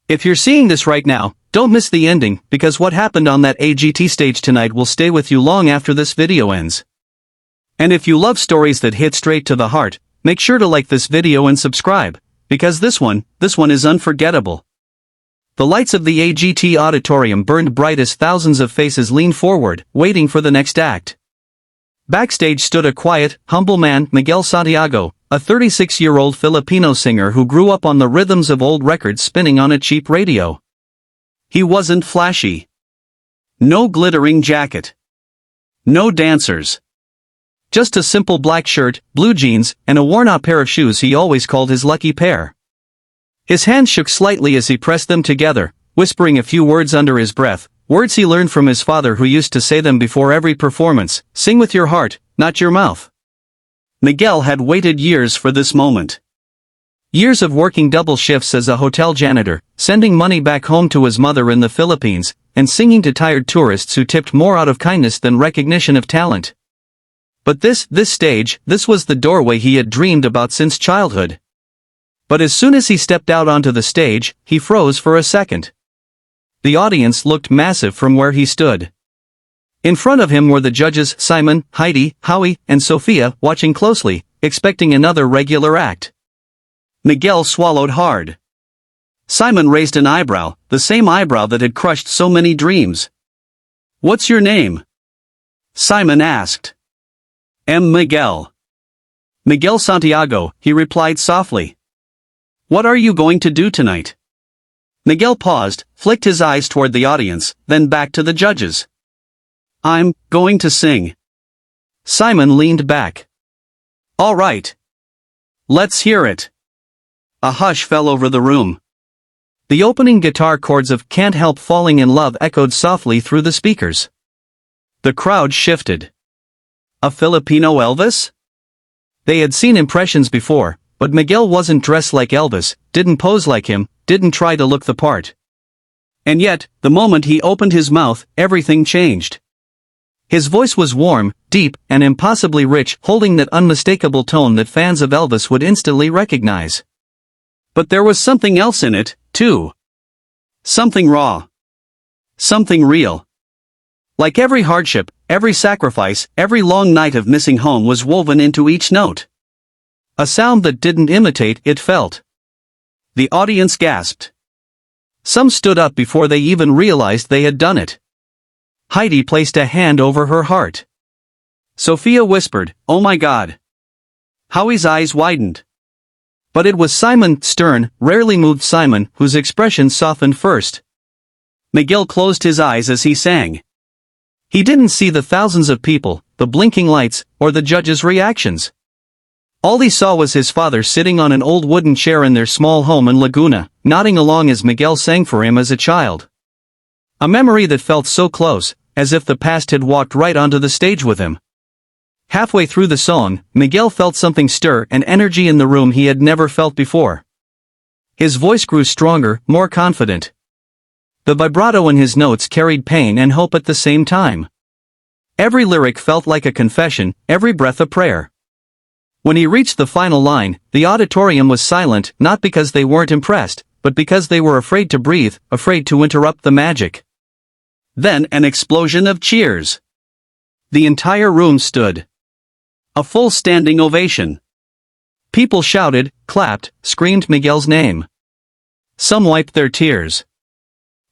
If you're seeing this right now, don't miss the ending, because what happened on that AGT stage tonight will stay with you long after this video ends. And if you love stories that hit straight to the heart, make sure to like this video and subscribe, because this one is unforgettable. The lights of the AGT auditorium burned bright as thousands of faces leaned forward, waiting for the next act. Backstage stood a quiet, humble man, Miguel Santiago, a 36-year-old Filipino singer who grew up on the rhythms of old records spinning on a cheap radio. He wasn't flashy. No glittering jacket. No dancers. Just a simple black shirt, blue jeans, and a worn-out pair of shoes he always called his lucky pair. His hands shook slightly as he pressed them together, whispering a few words under his breath, words he learned from his father who used to say them before every performance: "Sing with your heart, not your mouth." Miguel had waited years for this moment. Years of working double shifts as a hotel janitor, sending money back home to his mother in the Philippines, and singing to tired tourists who tipped more out of kindness than recognition of talent. But this stage, this was the doorway he had dreamed about since childhood. But as soon as he stepped out onto the stage, he froze for a second. The audience looked massive from where he stood. In front of him were the judges Simon, Heidi, Howie, and Sophia, watching closely, expecting another regular act. Miguel swallowed hard. Simon raised an eyebrow, the same eyebrow that had crushed so many dreams. "What's your name?" Simon asked. "I'm Miguel." "Miguel Santiago," he replied softly. "What are you going to do tonight?" Miguel paused, flicked his eyes toward the audience, then back to the judges. "I'm going to sing." Simon leaned back. "All right. Let's hear it." A hush fell over the room. The opening guitar chords of "Can't Help Falling in Love" echoed softly through the speakers. The crowd shifted. A Filipino Elvis? They had seen impressions before, but Miguel wasn't dressed like Elvis, didn't pose like him, didn't try to look the part. And yet, the moment he opened his mouth, everything changed. His voice was warm, deep, and impossibly rich, holding that unmistakable tone that fans of Elvis would instantly recognize. But there was something else in it, too. Something raw. Something real. Like every hardship, every sacrifice, every long night of missing home was woven into each note. A sound that didn't imitate, it felt. The audience gasped. Some stood up before they even realized they had done it. Heidi placed a hand over her heart. Sophia whispered, "Oh my God." Howie's eyes widened. But it was Simon, stern, rarely moved Simon, whose expression softened first. Miguel closed his eyes as he sang. He didn't see the thousands of people, the blinking lights, or the judges' reactions. All he saw was his father sitting on an old wooden chair in their small home in Laguna, nodding along as Miguel sang for him as a child. A memory that felt so close, as if the past had walked right onto the stage with him. Halfway through the song, Miguel felt something stir, an energy in the room he had never felt before. His voice grew stronger, more confident. The vibrato in his notes carried pain and hope at the same time. Every lyric felt like a confession, every breath a prayer. When he reached the final line, the auditorium was silent, not because they weren't impressed, but because they were afraid to breathe, afraid to interrupt the magic. Then an explosion of cheers. The entire room stood. A full standing ovation. People shouted, clapped, screamed Miguel's name. Some wiped their tears.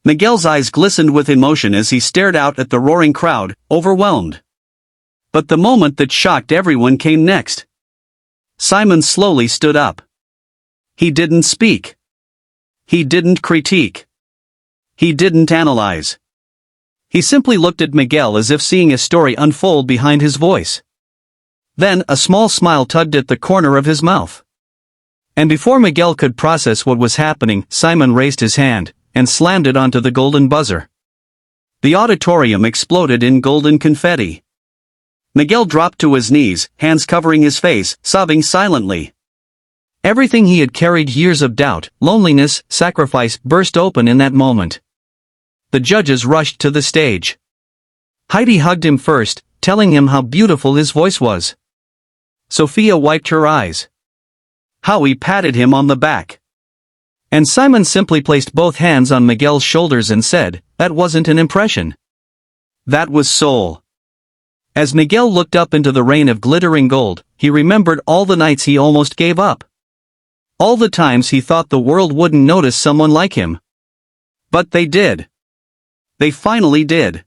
Miguel's eyes glistened with emotion as he stared out at the roaring crowd, overwhelmed. But the moment that shocked everyone came next. Simon slowly stood up. He didn't speak. He didn't critique. He didn't analyze. He simply looked at Miguel as if seeing a story unfold behind his voice. Then a small smile tugged at the corner of his mouth. And before Miguel could process what was happening, Simon raised his hand and slammed it onto the golden buzzer. The auditorium exploded in golden confetti. Miguel dropped to his knees, hands covering his face, sobbing silently. Everything he had carried, years of doubt, loneliness, sacrifice, burst open in that moment. The judges rushed to the stage. Heidi hugged him first, telling him how beautiful his voice was. Sophia wiped her eyes. Howie patted him on the back. And Simon simply placed both hands on Miguel's shoulders and said, "That wasn't an impression. That was soul." As Miguel looked up into the rain of glittering gold, he remembered all the nights he almost gave up. All the times he thought the world wouldn't notice someone like him. But they did. They finally did.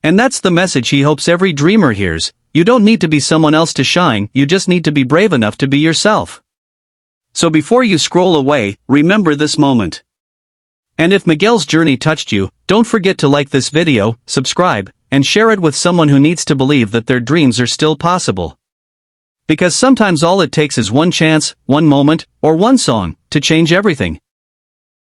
And that's the message he hopes every dreamer hears: you don't need to be someone else to shine, you just need to be brave enough to be yourself. So before you scroll away, remember this moment. And if Miguel's journey touched you, don't forget to like this video, subscribe, and share it with someone who needs to believe that their dreams are still possible. Because sometimes all it takes is one chance, one moment, or one song, to change everything.